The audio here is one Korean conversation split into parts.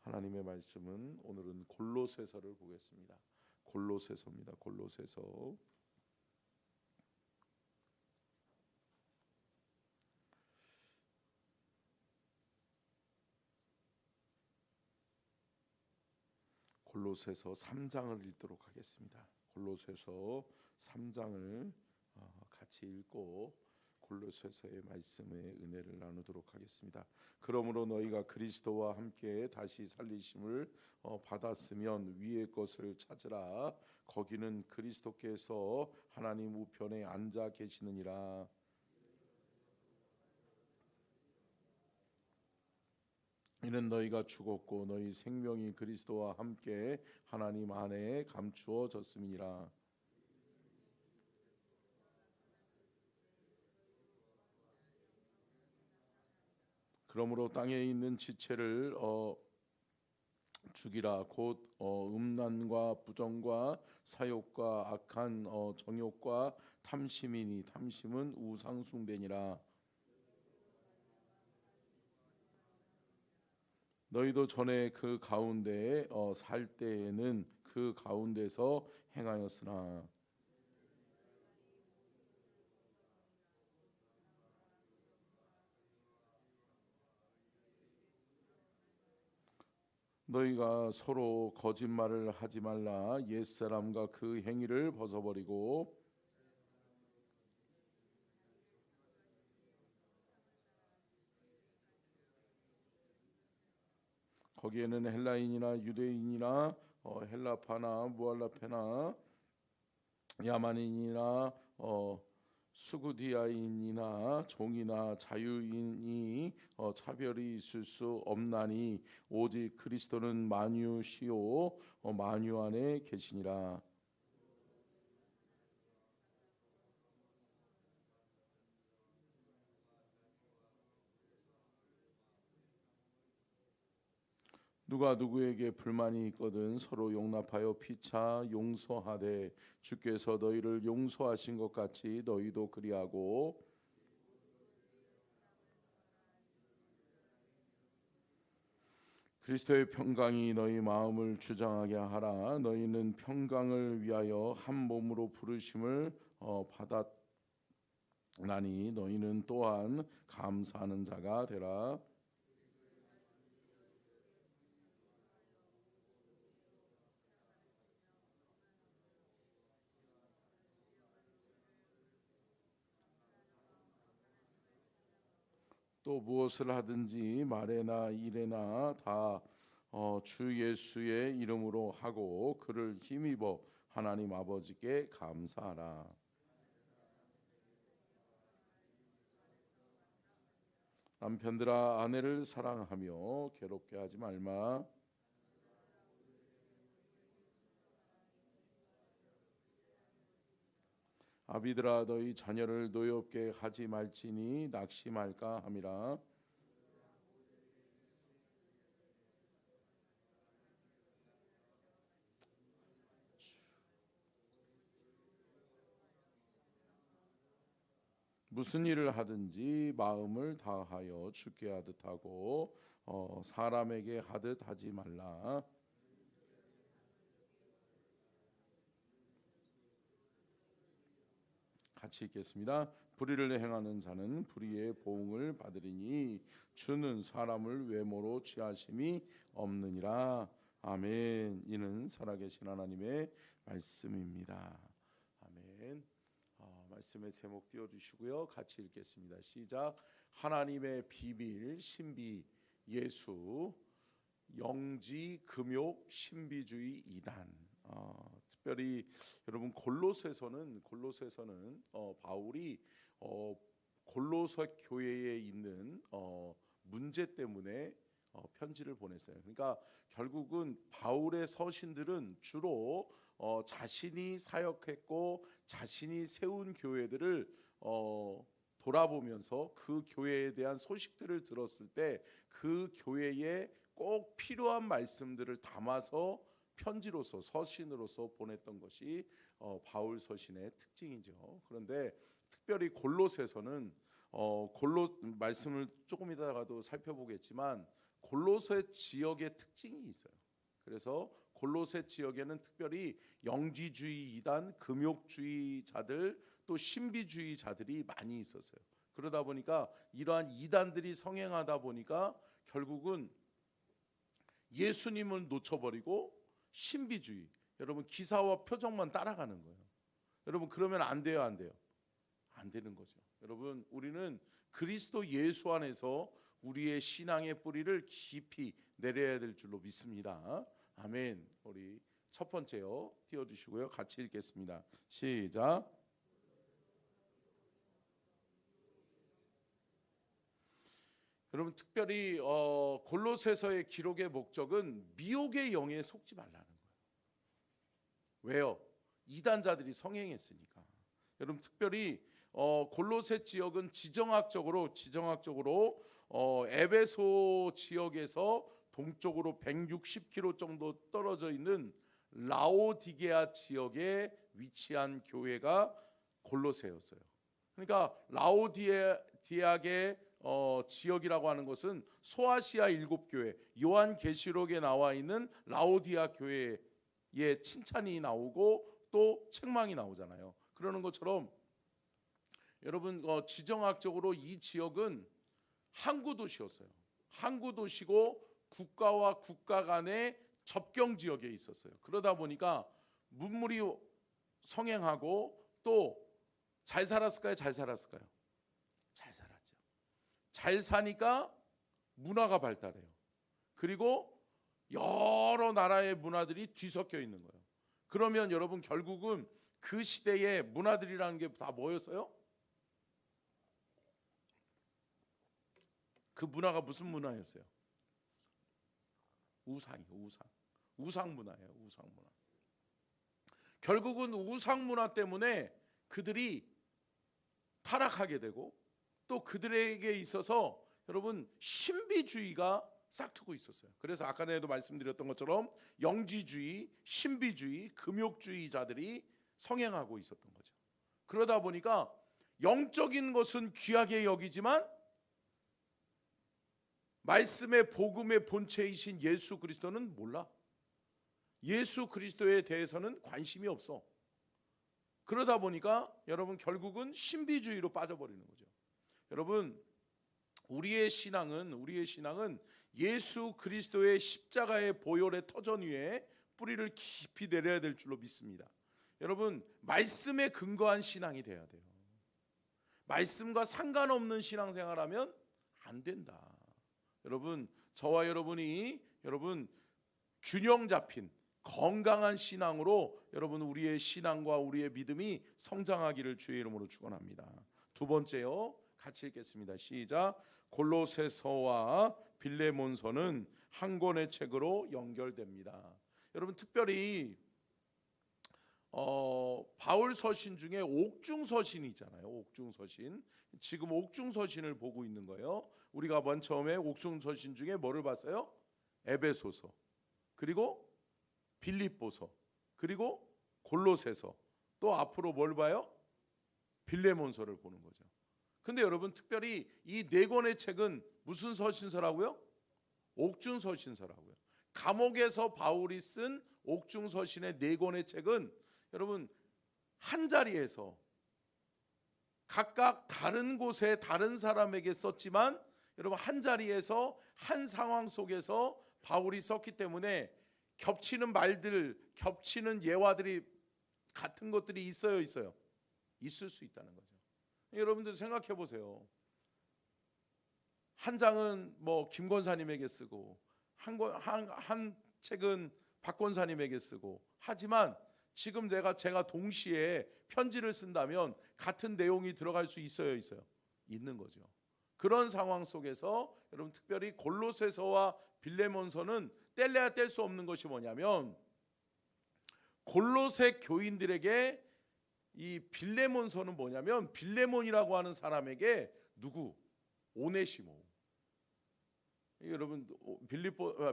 하나님의 말씀은 오늘은 골로새서를 보겠습니다. 골로새서입니다. 골로새서. 골로새서 3장을 읽도록 하겠습니다. 골로새서 3장을 같이 읽고 골로새서의 말씀의 은혜를 나누도록 하겠습니다. 그러므로 너희가 그리스도와 함께 다시 살리심을 받았으면 위의 것을 찾으라. 거기는 그리스도께서 하나님 우편에 앉아 계시느니라. 이는 너희가 죽었고 너희 생명이 그리스도와 함께 하나님 안에 감추어졌음이니라. 그러므로 땅에 있는 지체를 죽이라. 곧 음란과 부정과 사욕과 악한 정욕과 탐심이니 탐심은 우상숭배니라. 너희도 전에 그 가운데에 살 때에는 그 가운데서 행하였으나 너희가 서로 거짓말을 하지 말라. 옛사람과 그 행위를 벗어버리고 거기에는 헬라인이나 유대인이나 헬라파나 무알라페나 야만인이나 수구디아인이나 종이나 자유인이 차별이 있을 수 없나니 오직 그리스도는 만유시요 만유 안에 계시니라. 누가 누구에게 불만이 있거든 서로 용납하여 피차 용서하되 주께서 너희를 용서하신 것 같이 너희도 그리하고 그리스도의 평강이 너희 마음을 주장하게 하라. 너희는 평강을 위하여 한 몸으로 부르심을 받았나니 너희는 또한 감사하는 자가 되라. 또 무엇을 하든지 말에나 일에나 다 주 예수의 이름으로 하고 그를 힘입어 하나님 아버지께 감사하라. 남편들아 아내를 사랑하며 괴롭게 하지 말마. 아비들아 너희 자녀를 노엽게 하지 말지니 낙심할까 함이라. 무슨 일을 하든지 마음을 다하여 주께 하듯 하고 사람에게 하듯 하지 말라. 같이 읽겠습니다. 불의를 행하는 자는 불의의 보응을 받으리니 주는 사람을 외모로 취하심이 없느니라. 아멘. 이는 살아계신 하나님의 말씀입니다. 아멘. 말씀의 제목 띄워주시고요. 같이 읽겠습니다. 시작. 하나님의 비밀 신비 예수 영지 금욕 신비주의 이단. 특별히 여러분 골로새서는 바울이 골로새 교회에 있는 문제 때문에 편지를 보냈어요. 그러니까 결국은 바울의 서신들은 주로 자신이 사역했고 자신이 세운 교회들을 돌아보면서 그 교회에 대한 소식들을 들었을 때 그 교회에 꼭 필요한 말씀들을 담아서 편지로서 서신으로서 보냈던 것이 바울 서신의 특징이죠. 그런데 특별히 골로새서는 말씀을 조금 이따가도 살펴보겠지만 골로새 지역의 특징이 있어요. 그래서 골로새 지역에는 특별히 영지주의 이단, 금욕주의자들, 또 신비주의자들이 많이 있었어요. 그러다 보니까 이러한 이단들이 성행하다 보니까 결국은 예수님을 놓쳐버리고 신비주의, 여러분 기사와 표적만 따라가는 거예요. 여러분 그러면 안 돼요, 안 돼요? 안 되는 거죠. 여러분 우리는 그리스도 예수 안에서 우리의 신앙의 뿌리를 깊이 내려야 될 줄로 믿습니다. 아멘. 우리 첫 번째요 띄워주시고요, 같이 읽겠습니다. 시작. 여러분 특별히 골로새서의 기록의 목적은 미혹의 영에 속지 말라는 거예요. 왜요? 이단자들이 성행했으니까. 여러분 특별히 골로새 지역은 지정학적으로 에베소 지역에서 동쪽으로 160km 정도 떨어져 있는 라오디게아 지역에 위치한 교회가 골로새였어요. 그러니까 라오디게아의 지역이라고 하는 것은 소아시아 7교회, 요한계시록에 나와 있는 라오디아 교회의 칭찬이 나오고 또 책망이 나오잖아요. 그러는 것처럼 여러분 지정학적으로 이 지역은 항구 도시였어요. 항구 도시고 국가와 국가 간의 접경 지역에 있었어요. 그러다 보니까 문물이 성행하고 또 잘 살았을까요? 잘 살았을까요? 잘 살았죠. 잘 사니까 문화가 발달해요. 그리고 여러 나라의 문화들이 뒤섞여 있는 거예요. 그러면 여러분 결국은 그 시대의 문화들이라는 게 다 뭐였어요? 그 문화가 무슨 문화였어요? 우상이요, 우상 문화예요, 우상 문화. 결국은 우상 문화 때문에 그들이 타락하게 되고 또 그들에게 있어서 여러분 신비주의가 싹트고 있었어요. 그래서 아까 전에도 말씀드렸던 것처럼 영지주의, 신비주의, 금욕주의자들이 성행하고 있었던 거죠. 그러다 보니까 영적인 것은 귀하게 여기지만 말씀의 복음의 본체이신 예수 그리스도는 몰라. 예수 그리스도에 대해서는 관심이 없어. 그러다 보니까 여러분 결국은 신비주의로 빠져버리는 거죠. 여러분 우리의 신앙은 예수 그리스도의 십자가의 보혈의 터전 위에 뿌리를 깊이 내려야 될 줄로 믿습니다. 여러분 말씀에 근거한 신앙이 돼야 돼요. 말씀과 상관없는 신앙생활하면 안 된다. 여러분 저와 여러분이 균형 잡힌 건강한 신앙으로 여러분 우리의 신앙과 우리의 믿음이 성장하기를 주의 이름으로 축원합니다. 두 번째요, 같이 읽겠습니다. 시작. 골로새서와 빌레몬서는 한 권의 책으로 연결됩니다. 여러분 특별히 바울 서신 중에 옥중서신이 있잖아요. 옥중서신. 지금 옥중서신을 보고 있는 거예요. 우리가 맨 처음에 옥중서신 중에 뭐를 봤어요? 에베소서, 그리고 빌립보서, 그리고 골로새서, 또 앞으로 뭘 봐요? 빌레몬서를 보는 거죠. 근데 여러분 특별히 이 네 권의 책은 무슨 서신서라고요? 옥중서신서라고요. 감옥에서 바울이 쓴 옥중서신의 네 권의 책은 여러분 한 자리에서 각각 다른 곳에 다른 사람에게 썼지만 여러분 한 자리에서 한 상황 속에서 바울이 썼기 때문에 겹치는 말들, 겹치는 예화들이 같은 것들이 있어요? 있을 수 있다는 거죠. 여러분들 생각해 보세요. 한 장은 뭐 김 권사님에게 쓰고 한 책은 박 권사님에게 쓰고 하지만 지금 제가 동시에 편지를 쓴다면 같은 내용이 들어갈 수 있어요? 있는 거죠. 그런 상황 속에서 여러분 특별히 골로새서와 빌레몬서는 뗄래야 뗄 수 없는 것이 뭐냐면 골로새 교인들에게 이 빌레몬서는 뭐냐면 빌레몬이라고 하는 사람에게 누구? 오네시모. 여러분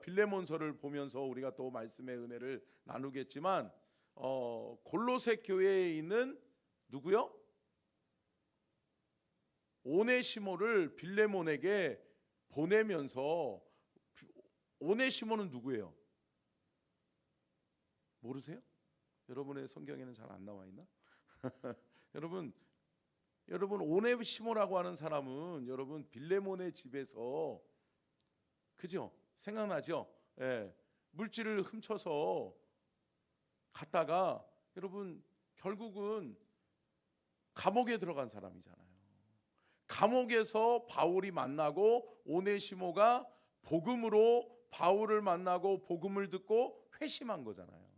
빌레몬서를 보면서 우리가 또 말씀의 은혜를 나누겠지만 골로새 교회에 있는 누구요? 오네시모를 빌레몬에게 보내면서 오네시모는 누구예요? 모르세요? 여러분의 성경에는 잘 안 나와 있나? 여러분 오네시모라고 하는 사람은 여러분 빌레몬의 집에서, 그죠? 생각나죠? 예, 물질을 훔쳐서 갔다가 여러분 결국은 감옥에 들어간 사람이잖아요. 감옥에서 바울이 만나고 오네시모가 복음으로 바울을 만나고 복음을 듣고 회심한 거잖아요.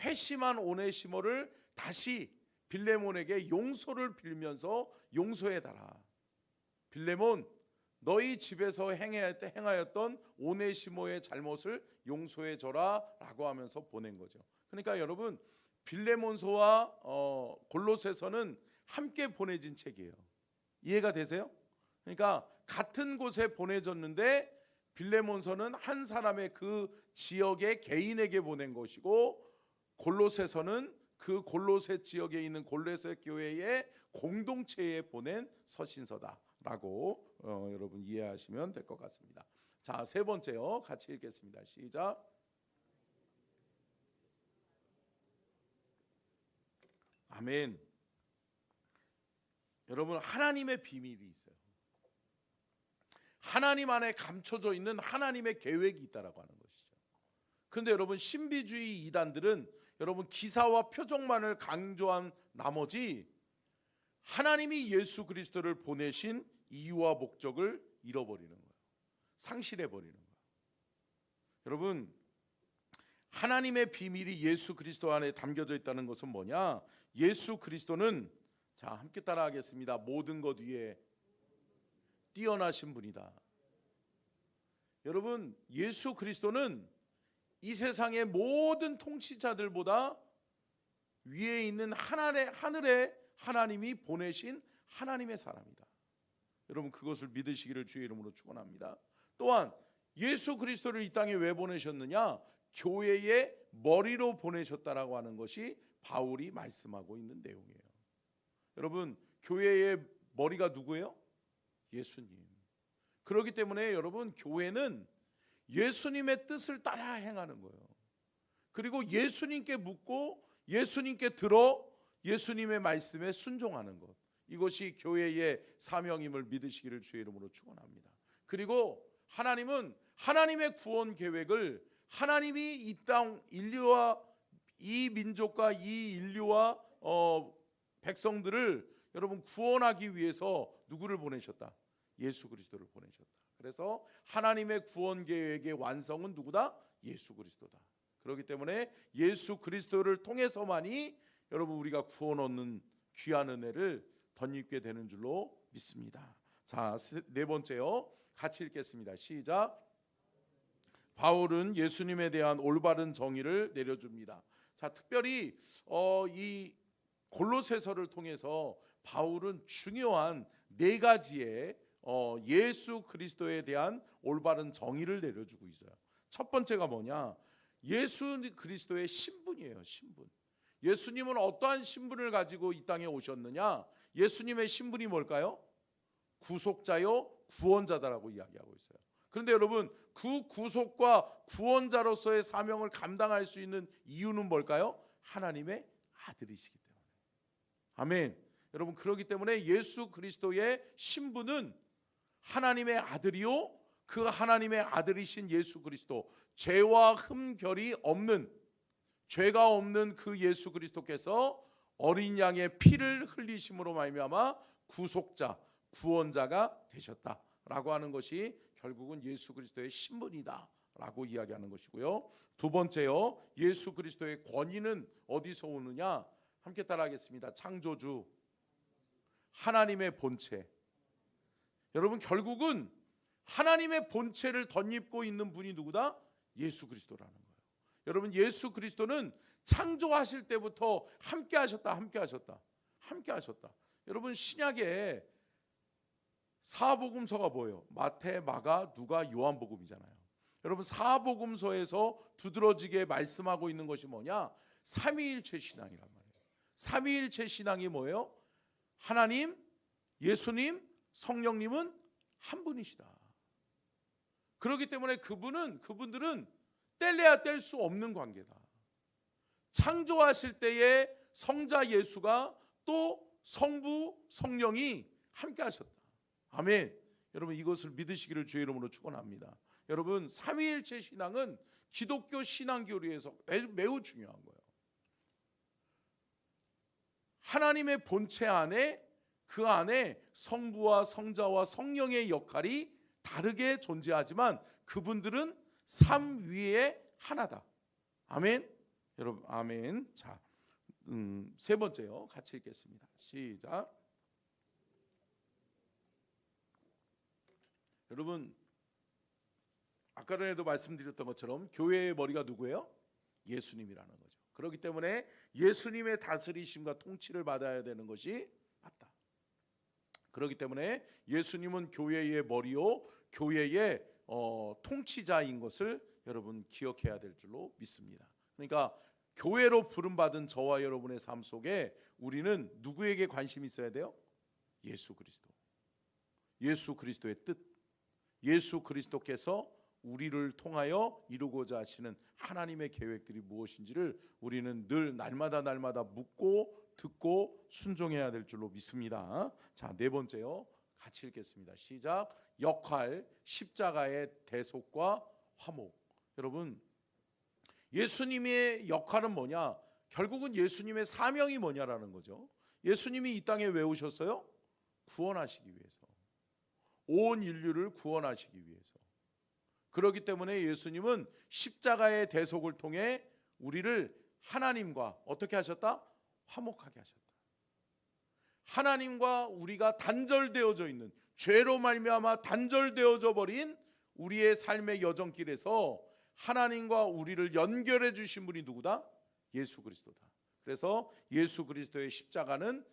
회심한 오네시모를 다시 빌레몬에게 용서를 빌면서 용서해달라. 빌레몬, 너희 집에서 행하였던 오네시모의 잘못을 용서해줘라 라고 하면서 보낸 거죠. 그러니까 여러분 빌레몬서와 골로새서는 함께 보내진 책이에요. 이해가 되세요? 그러니까 같은 곳에 보내졌는데 빌레몬서는 한 사람의 그 지역의 개인에게 보낸 것이고 골로새서는 그 골로새 지역에 있는 골로새 교회의 공동체에 보낸 서신서다라고 여러분 이해하시면 될 것 같습니다. 자, 세 번째요. 같이 읽겠습니다. 시작. 아멘. 여러분 하나님의 비밀이 있어요. 하나님 안에 감춰져 있는 하나님의 계획이 있다라고 하는 것이죠. 그런데 여러분 신비주의 이단들은 여러분 기사와 표적만을 강조한 나머지 하나님이 예수 그리스도를 보내신 이유와 목적을 잃어버리는 거예요. 상실해버리는 거예요. 여러분 하나님의 비밀이 예수 그리스도 안에 담겨져 있다는 것은 뭐냐? 예수 그리스도는, 자 함께 따라하겠습니다. 모든 것 위에 뛰어나신 분이다. 여러분 예수 그리스도는 이 세상의 모든 통치자들보다 위에 있는 하늘에 하나님이 보내신 하나님의 사람이다. 여러분 그것을 믿으시기를 주의 이름으로 축원합니다. 또한 예수 그리스도를 이 땅에 왜 보내셨느냐? 교회의 머리로 보내셨다라고 하는 것이 바울이 말씀하고 있는 내용이에요. 여러분 교회의 머리가 누구예요? 예수님. 그렇기 때문에 여러분 교회는 예수님의 뜻을 따라 행하는 거예요. 그리고 예수님께 묻고 예수님께 들어 예수님의 말씀에 순종하는 것, 이것이 교회의 사명임을 믿으시기를 주의 이름으로 축원합니다. 그리고 하나님은 하나님의 구원 계획을, 하나님이 이 땅 인류와 이 민족과 이 인류와 백성들을 여러분 구원하기 위해서 누구를 보내셨다? 예수 그리스도를 보내셨다. 그래서 하나님의 구원 계획의 완성은 누구다? 예수 그리스도다. 그렇기 때문에 예수 그리스도를 통해서만이 여러분 우리가 구원 얻는 귀한 은혜를 덧입게 되는 줄로 믿습니다. 자, 네 번째요. 같이 읽겠습니다. 시작. 바울은 예수님에 대한 올바른 정의를 내려줍니다. 자, 특별히 이 골로새서를 통해서 바울은 중요한 네 가지의 예수 그리스도에 대한 올바른 정의를 내려주고 있어요. 첫 번째가 뭐냐? 예수 그리스도의 신분이에요. 신분. 예수님은 어떠한 신분을 가지고 이 땅에 오셨느냐? 예수님의 신분이 뭘까요? 구속자요 구원자다라고 이야기하고 있어요. 그런데 여러분 그 구속과 구원자로서의 사명을 감당할 수 있는 이유는 뭘까요? 하나님의 아들이시기 때문에. 아멘. 여러분 그렇기 때문에 예수 그리스도의 신분은 하나님의 아들이요, 그 하나님의 아들이신 예수 그리스도, 죄와 흠결이 없는, 죄가 없는 그 예수 그리스도께서 어린 양의 피를 흘리심으로 말미암아 구속자, 구원자가 되셨다라고 하는 것이 결국은 예수 그리스도의 신분이다라고 이야기하는 것이고요. 두 번째요, 예수 그리스도의 권위는 어디서 오느냐? 함께 따라하겠습니다. 창조주, 하나님의 본체. 여러분 결국은 하나님의 본체를 덧입고 있는 분이 누구다? 예수 그리스도라는 거예요. 여러분 예수 그리스도는 창조하실 때부터 함께 하셨다. 여러분 신약에 사복음서가 뭐예요? 마태, 마가, 누가, 요한복음이잖아요. 여러분 사복음서에서 두드러지게 말씀하고 있는 것이 뭐냐? 삼위일체 신앙이란 말이에요. 삼위일체 신앙이 뭐예요? 하나님, 예수님, 성령님은 한 분이시다. 그렇기 때문에 그분들은 뗄래야 뗄 수 없는 관계다. 창조하실 때에 성자 예수가 또 성부 성령이 함께 하셨다. 아멘. 여러분 이것을 믿으시기를 주의 이름으로 축원합니다. 여러분 삼위일체 신앙은 기독교 신앙교리에서 매우 중요한 거예요. 하나님의 본체 안에 그 안에 성부와 성자와 성령의 역할이 다르게 존재하지만 그분들은 삼위의 하나다. 아멘. 여러분 아멘. 자, 세 번째요. 같이 읽겠습니다. 시작. 여러분 아까 전에도 말씀드렸던 것처럼 교회의 머리가 누구예요? 예수님이라는 거죠. 그렇기 때문에 예수님의 다스리심과 통치를 받아야 되는 것이 맞다. 그렇기 때문에 예수님은 교회의 머리요 교회의 통치자인 것을 여러분 기억해야 될 줄로 믿습니다. 그러니까 교회로 부름받은 저와 여러분의 삶 속에 우리는 누구에게 관심이 있어야 돼요? 예수 그리스도. 예수 그리스도의 뜻. 예수 그리스도께서 우리를 통하여 이루고자 하시는 하나님의 계획들이 무엇인지를 우리는 늘 날마다 묻고 듣고 순종해야 될 줄로 믿습니다. 자, 네 번째요. 같이 읽겠습니다. 시작. 역할, 십자가의 대속과 화목. 여러분 예수님의 역할은 뭐냐? 결국은 예수님의 사명이 뭐냐라는 거죠. 예수님이 이 땅에 왜 오셨어요? 구원하시기 위해서. 온 인류를 구원하시기 위해서. 그렇기 때문에 예수님은 십자가의 대속을 통해 우리를 하나님과 어떻게 하셨다? 화목하게 하셨다. 하나님과 우리가 단절되어져 있는, 죄로 말미암아 단절되어져 버린 우리의 삶의 여정길에서 하나님과 우리를 연결해 주신 분이 누구다? 예수 그리스도다. 그래서 예수 그리스도의 십자가는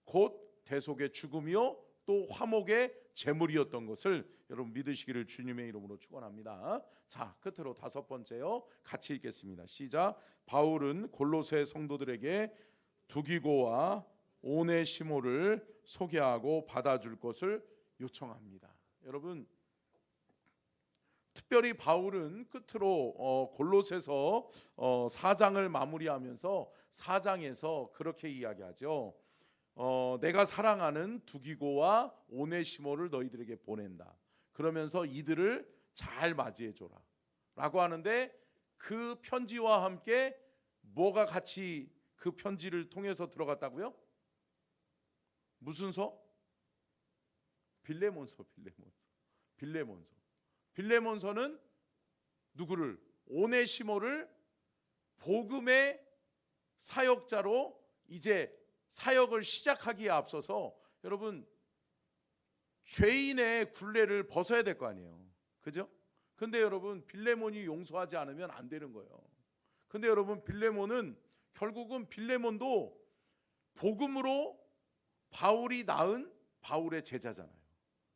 곧 대속의 죽음이요 또 화목의 제물이었던 것을 여러분 믿으시기를 주님의 이름으로 축원합니다. 자, 끝으로 다섯 번째요. 같이 읽겠습니다. 시작. 바울은 골로새 성도들에게 두기고와 오네시모를 소개하고 받아줄 것을 요청합니다. 여러분 특별히 바울은 끝으로 골로새서 4장을 마무리하면서 4장에서 그렇게 이야기하죠. 내가 사랑하는 두기고와 오네시모를 너희들에게 보낸다. 그러면서 이들을 잘 맞이해줘라 라고 하는데 그 편지와 함께 뭐가 같이 그 편지를 통해서 들어갔다고요? 무슨 서? 빌레몬서. 빌레몬서는 누구를? 오네시모를 복음의 사역자로 이제 사역을 시작하기에 앞서서 여러분 죄인의 굴레를 벗어야 될 거 아니에요. 그죠? 근데 여러분 빌레몬이 용서하지 않으면 안 되는 거예요. 근데 여러분 빌레몬은 결국은 빌레몬도 복음으로 바울이 낳은 바울의 제자잖아요.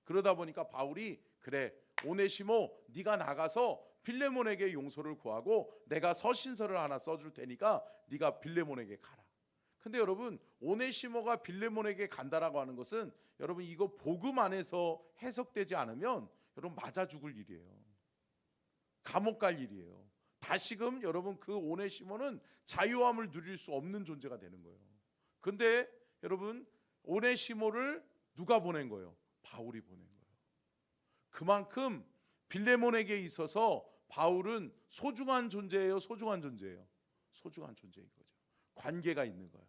그러다 보니까 바울이 그래 오네시모 네가 나가서 빌레몬에게 용서를 구하고 내가 서신서를 하나 써줄 테니까 네가 빌레몬에게 가라. 근데 여러분 오네시모가 빌레몬에게 간다라고 하는 것은 여러분 이거 복음 안에서 해석되지 않으면 여러분 맞아 죽을 일이에요. 감옥 갈 일이에요. 다시금 여러분 그 오네시모는 자유함을 누릴 수 없는 존재가 되는 거예요. 근데 여러분 오네시모를 누가 보낸 거예요? 바울이 보낸 거예요. 그만큼 빌레몬에게 있어서 바울은 소중한 존재예요, 소중한 존재인 거죠. 관계가 있는 거예요.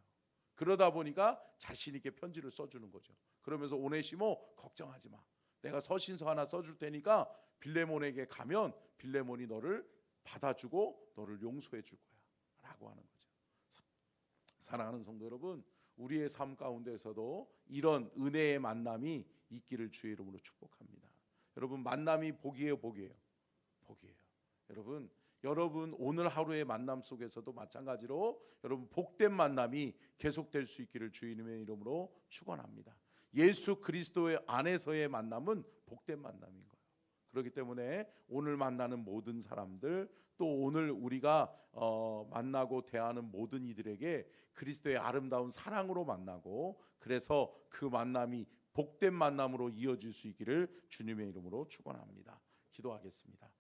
그러다 보니까 자신 있게 편지를 써주는 거죠. 그러면서 오네시모 걱정하지 마. 내가 서신서 하나 써줄 테니까 빌레몬에게 가면 빌레몬이 너를 받아주고 너를 용서해 줄 거야 라고 하는 거죠. 사랑하는 성도 여러분, 우리의 삶 가운데서도 이런 은혜의 만남이 있기를 주의 이름으로 축복합니다. 여러분 만남이 복이에요, 복이에요? 복이에요. 여러분 오늘 하루의 만남 속에서도 마찬가지로 여러분 복된 만남이 계속될 수 있기를 주님의 이름으로 축원합니다. 예수 그리스도의 안에서의 만남은 복된 만남인 거예요. 그렇기 때문에 오늘 만나는 모든 사람들 또 오늘 우리가 만나고 대하는 모든 이들에게 그리스도의 아름다운 사랑으로 만나고 그래서 그 만남이 복된 만남으로 이어질 수 있기를 주님의 이름으로 축원합니다. 기도하겠습니다.